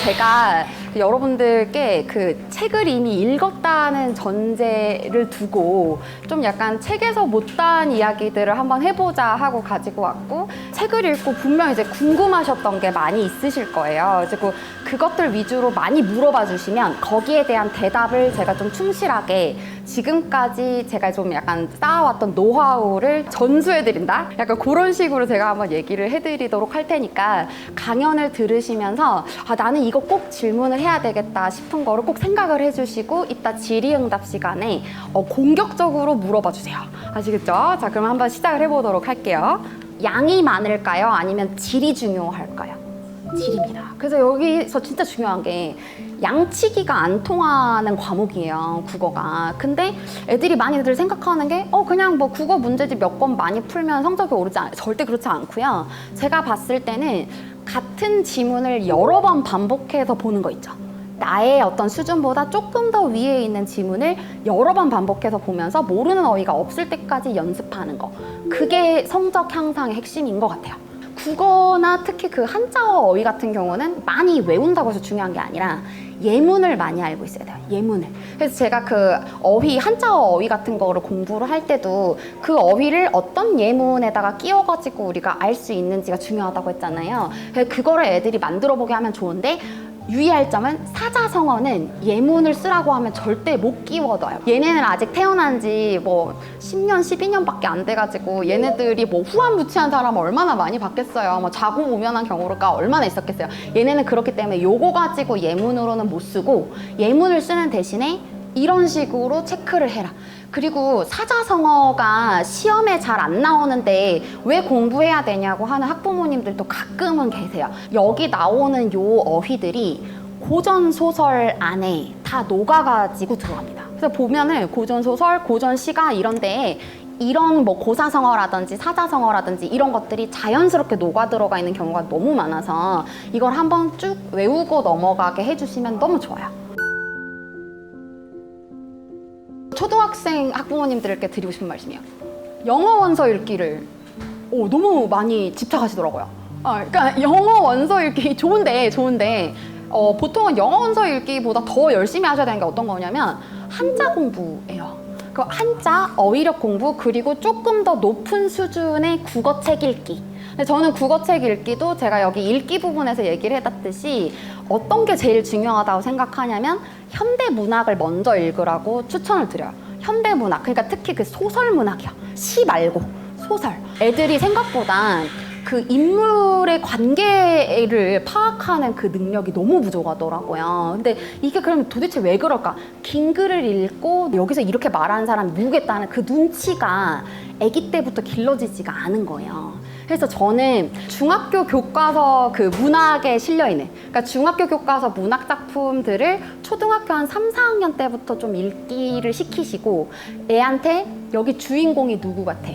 제가 여러분들께 그 책을 이미 읽었다는 전제를 두고 좀 약간 책에서 못다한 이야기들을 한번 해보자 하고 가지고 왔고, 책을 읽고 분명 이제 궁금하셨던 게 많이 있으실 거예요. 그리고 그것들 위주로 많이 물어봐 주시면 거기에 대한 대답을 제가 좀 충실하게 지금까지 제가 좀 약간 쌓아왔던 노하우를 전수해드린다? 약간 그런 식으로 제가 한번 얘기를 해드리도록 할 테니까 강연을 들으시면서 나는 이거 꼭 질문을 해야 되겠다 싶은 거를 꼭 생각을 해주시고 이따 질의응답 시간에 공격적으로 물어봐 주세요. 아시겠죠? 자, 그럼 한번 시작을 해보도록 할게요. 양이 많을까요? 아니면 질이 중요할까요? 질입니다. 그래서 여기서 진짜 중요한 게 양치기가 안 통하는 과목이에요, 국어가. 근데 애들이 많이들 생각하는 게 그냥 뭐 국어 문제집 몇 권 많이 풀면 성적이 오르지 절대 그렇지 않고요. 제가 봤을 때는 같은 지문을 여러 번 반복해서 보는 거 있죠. 나의 어떤 수준보다 조금 더 위에 있는 지문을 여러 번 반복해서 보면서 모르는 어휘가 없을 때까지 연습하는 거. 그게 성적 향상의 핵심인 것 같아요. 국어나 특히 그 한자어 어휘 같은 경우는 많이 외운다고 해서 중요한 게 아니라 예문을 많이 알고 있어야 돼요. 예문을. 그래서 제가 그 어휘, 한자어 어휘 같은 거를 공부를 할 때도 그 어휘를 어떤 예문에다가 끼워가지고 우리가 알 수 있는지가 중요하다고 했잖아요. 그래서 그거를 애들이 만들어 보게 하면 좋은데, 유의할 점은 사자성어는 예문을 쓰라고 하면 절대 못 끼워둬요. 얘네는 아직 태어난 지 뭐 10년, 12년밖에 안 돼가지고 얘네들이 뭐 후한무치한 사람 얼마나 많이 봤겠어요. 뭐 자고우면한 경우가 얼마나 있었겠어요. 얘네는 그렇기 때문에 요거 가지고 예문으로는 못 쓰고 예문을 쓰는 대신에 이런 식으로 체크를 해라. 그리고 사자성어가 시험에 잘 안 나오는데 왜 공부해야 되냐고 하는 학부모님들도 가끔은 계세요. 여기 나오는 요 어휘들이 고전소설 안에 다 녹아가지고 들어갑니다. 그래서 보면은 고전소설, 고전시가 이런 데에 이런 뭐 고사성어라든지 사자성어라든지 이런 것들이 자연스럽게 녹아 들어가 있는 경우가 너무 많아서 이걸 한번 쭉 외우고 넘어가게 해주시면 너무 좋아요. 초등학생 학부모님들께 드리고 싶은 말씀이에요. 영어 원서 읽기를 너무 많이 집착하시더라고요. 그러니까 영어 원서 읽기 좋은데 보통은 영어 원서 읽기보다 더 열심히 하셔야 되는 게 어떤 거냐면 한자 공부예요. 그 한자, 어휘력 공부, 그리고 조금 더 높은 수준의 국어책 읽기. 근데 저는 국어책 읽기도 제가 여기 읽기 부분에서 얘기를 해놨듯이 어떤 게 제일 중요하다고 생각하냐면 현대문학을 먼저 읽으라고 추천을 드려요. 현대문학, 그러니까 특히 그 소설문학이요. 시 말고 소설. 애들이 생각보다 그 인물의 관계를 파악하는 그 능력이 너무 부족하더라고요. 근데 이게 그럼 도대체 왜 그럴까? 긴 글을 읽고 여기서 이렇게 말하는 사람이 누구겠다는 그 눈치가 아기 때부터 길러지지가 않은 거예요. 그래서 저는 중학교 교과서 그 문학에 실려있는, 그러니까 중학교 교과서 문학 작품들을 초등학교 한 3, 4학년 때부터 좀 읽기를 시키시고, 애한테 여기 주인공이 누구 같아?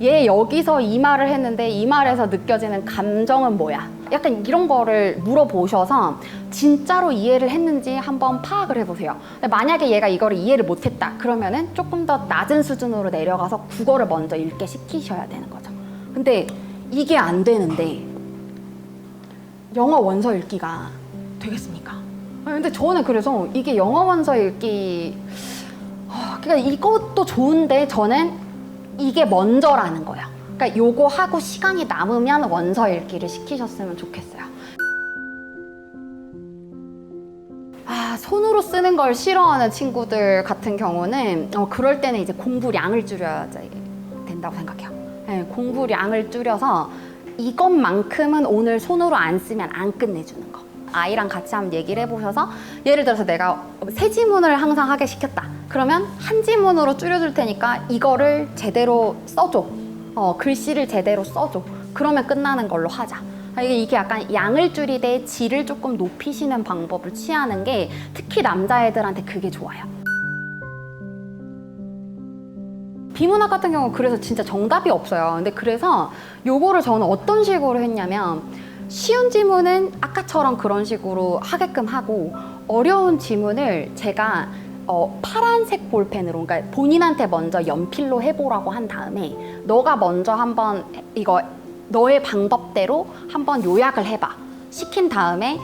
얘 여기서 이 말을 했는데 이 말에서 느껴지는 감정은 뭐야? 약간 이런 거를 물어보셔서 진짜로 이해를 했는지 한번 파악을 해보세요. 만약에 얘가 이거를 이해를 못했다 그러면은 조금 더 낮은 수준으로 내려가서 국어를 먼저 읽게 시키셔야 되는 거죠. 근데 이게 안 되는데 영어 원서 읽기가 되겠습니까? 근데 저는 그래서 이게 영어 원서 읽기 그러니까 이것도 좋은데 저는 이게 먼저라는 거야. 그러니까 요거 하고 시간이 남으면 원서 읽기를 시키셨으면 좋겠어요. 손으로 쓰는 걸 싫어하는 친구들 같은 경우는 그럴 때는 이제 공부량을 줄여야 된다고 생각해요. 네, 공부량을 줄여서 이것만큼은 오늘 손으로 안 쓰면 안 끝내주는 거. 아이랑 같이 한번 얘기를 해보셔서, 예를 들어서 내가 세 지문을 항상 하게 시켰다. 그러면 한 지문으로 줄여줄 테니까 이거를 제대로 써줘. 글씨를 제대로 써줘. 그러면 끝나는 걸로 하자. 이게 약간 양을 줄이되 질을 조금 높이시는 방법을 취하는 게 특히 남자애들한테 그게 좋아요. 비문학 같은 경우 그래서 진짜 정답이 없어요. 근데 그래서 요거를 저는 어떤 식으로 했냐면, 쉬운 지문은 아까처럼 그런 식으로 하게끔 하고, 어려운 지문을 제가 파란색 볼펜으로, 그러니까 본인한테 먼저 연필로 해보라고 한 다음에 너가 먼저 한번 이거 너의 방법대로 한번 요약을 해봐 시킨 다음에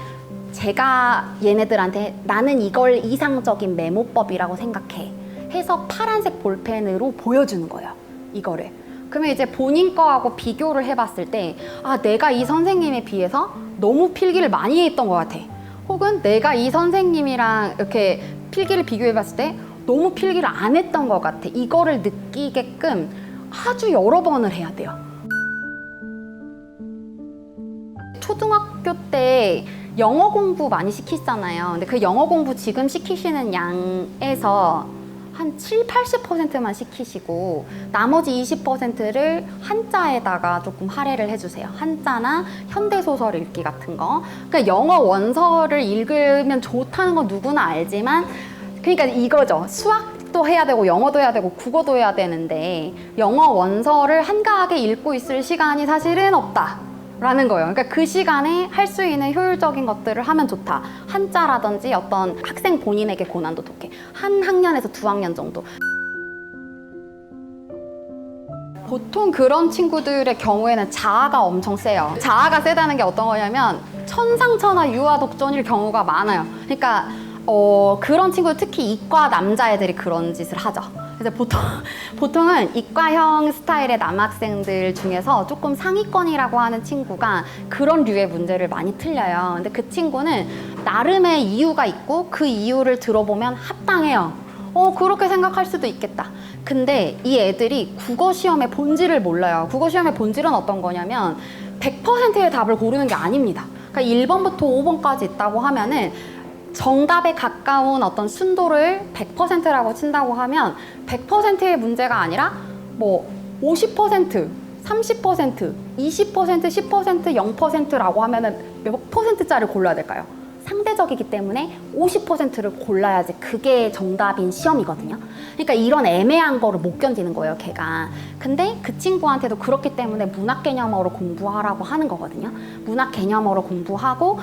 제가 얘네들한테 나는 이걸 이상적인 메모법이라고 생각해 해서 파란색 볼펜으로 보여주는 거예요. 이거를. 그러면 이제 본인 거하고 비교를 해봤을 때 아, 내가 이 선생님에 비해서 너무 필기를 많이 했던 것 같아. 혹은 내가 이 선생님이랑 이렇게 필기를 비교해봤을 때 너무 필기를 안 했던 것 같아. 이거를 느끼게끔 아주 여러 번을 해야 돼요. 초등학교 때 영어 공부 많이 시키잖아요. 근데 그 영어 공부 지금 시키시는 양에서 한 7, 80%만 시키시고 나머지 20%를 한자에다가 조금 할애를 해주세요. 한자나 현대소설 읽기 같은 거. 그러니까 영어 원서를 읽으면 좋다는 건 누구나 알지만 그러니까 이거죠. 수학도 해야 되고 영어도 해야 되고 국어도 해야 되는데 영어 원서를 한가하게 읽고 있을 시간이 사실은 없다. 라는 거예요. 그러니까 그 시간에 할 수 있는 효율적인 것들을 하면 좋다. 한자라든지 어떤 학생 본인에게 고난도 높게 한 학년에서 두 학년 정도. 보통 그런 친구들의 경우에는 자아가 엄청 세요. 자아가 세다는 게 어떤 거냐면 천상천하 유아독존일 경우가 많아요. 그러니까 그런 친구들 특히 이과 남자애들이 그런 짓을 하죠. 그래서 보통은 이과형 스타일의 남학생들 중에서 조금 상위권이라고 하는 친구가 그런 류의 문제를 많이 틀려요. 근데 그 친구는 나름의 이유가 있고 그 이유를 들어보면 합당해요. 그렇게 생각할 수도 있겠다. 근데 이 애들이 국어 시험의 본질을 몰라요. 국어 시험의 본질은 어떤 거냐면 100%의 답을 고르는 게 아닙니다. 그러니까 1번부터 5번까지 있다고 하면은 정답에 가까운 어떤 순도를 100%라고 친다고 하면 100%의 문제가 아니라 뭐 50%, 30%, 20%, 10%, 0%라고 하면은 몇 %짜리를 골라야 될까요? 상대적이기 때문에 50%를 골라야지 그게 정답인 시험이거든요. 그러니까 이런 애매한 거를 못 견디는 거예요, 걔가. 근데 그 친구한테도 그렇기 때문에 문학 개념어로 공부하라고 하는 거거든요. 문학 개념어로 공부하고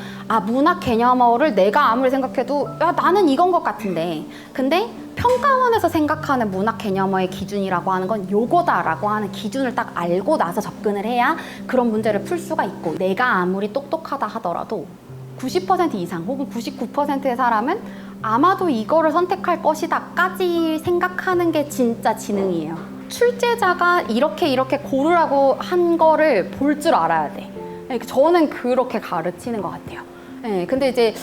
문학 개념어를 내가 아무리 생각해도 나는 이건 것 같은데 근데 평가원에서 생각하는 문학 개념어의 기준이라고 하는 건 요거다라고 하는 기준을 딱 알고 나서 접근을 해야 그런 문제를 풀 수가 있고 내가 아무리 똑똑하다 하더라도 90% 이상 혹은 99%의 사람은 아마도 이거를 선택할 것이다까지 생각하는 게 진짜 지능이에요. 출제자가 이렇게 고르라고 한 거를 볼 줄 알아야 돼. 저는 그렇게 가르치는 것 같아요. 근데 이제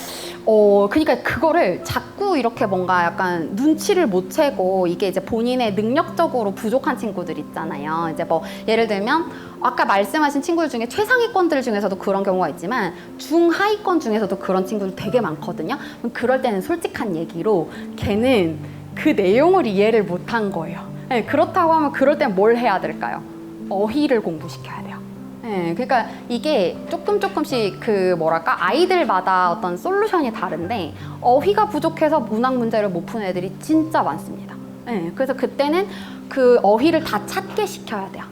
그러니까 그거를 자꾸 이렇게 뭔가 약간 눈치를 못 채고 이게 이제 본인의 능력적으로 부족한 친구들 있잖아요. 이제 뭐 예를 들면 아까 말씀하신 친구들 중에 최상위권들 중에서도 그런 경우가 있지만 중하위권 중에서도 그런 친구들 되게 많거든요. 그럴 때는 솔직한 얘기로 걔는 그 내용을 이해를 못한 거예요. 그렇다고 하면 그럴 땐 뭘 해야 될까요? 어휘를 공부시켜야 돼요. 그러니까 이게 조금씩 아이들마다 어떤 솔루션이 다른데 어휘가 부족해서 문학 문제를 못 푸는 애들이 진짜 많습니다. 그래서 그때는 그 어휘를 다 찾게 시켜야 돼요.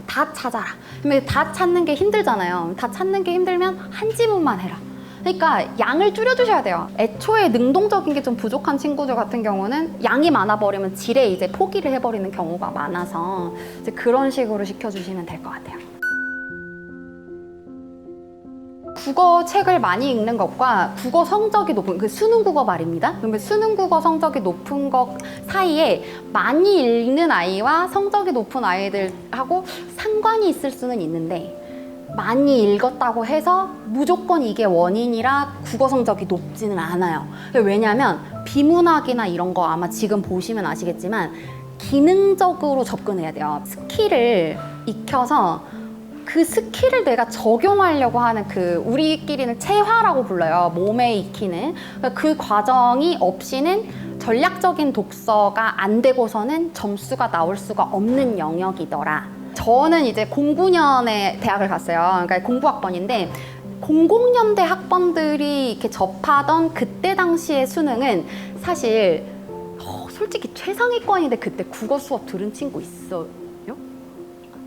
다 찾아라. 근데 다 찾는 게 힘들잖아요. 다 찾는 게 힘들면 한 지문만 해라. 그러니까 양을 줄여주셔야 돼요. 애초에 능동적인 게 좀 부족한 친구들 같은 경우는 양이 많아버리면 지레 이제 포기를 해버리는 경우가 많아서 이제 그런 식으로 시켜주시면 될 것 같아요. 국어 책을 많이 읽는 것과 국어 성적이 높은 그 수능 국어 말입니다. 그러면 수능 국어 성적이 높은 것 사이에 많이 읽는 아이와 성적이 높은 아이들하고 상관이 있을 수는 있는데 많이 읽었다고 해서 무조건 이게 원인이라 국어 성적이 높지는 않아요. 왜냐하면 비문학이나 이런 거 아마 지금 보시면 아시겠지만 기능적으로 접근해야 돼요. 스킬을 익혀서 그 스킬을 내가 적용하려고 하는 우리끼리는 체화라고 불러요. 몸에 익히는. 그 과정이 없이는 전략적인 독서가 안 되고서는 점수가 나올 수가 없는 영역이더라. 저는 이제 09년에 대학을 갔어요. 그러니까 공부학번인데 00년대 학번들이 이렇게 접하던 그때 당시의 수능은 사실 솔직히 최상위권인데 그때 국어 수업 들은 친구 있어요?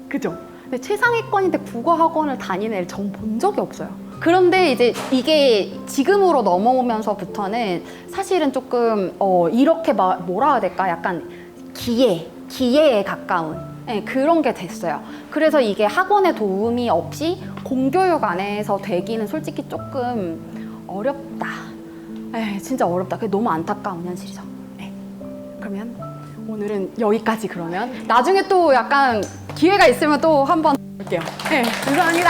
그죠? 근데 최상위권인데 국어 학원을 다니는 애를 전 본 적이 없어요. 그런데 이제 이게 지금으로 넘어오면서부터는 사실은 조금 이렇게 뭐라 해야 될까? 약간 기회에 가까운 그런 게 됐어요. 그래서 이게 학원의 도움이 없이 공교육 안에서 되기는 솔직히 조금 어렵다. 진짜 어렵다. 그게 너무 안타까운 현실이죠. 그러면 오늘은 여기까지 그러면 나중에 또 약간 기회가 있으면 또 한번 볼게요. 감사합니다.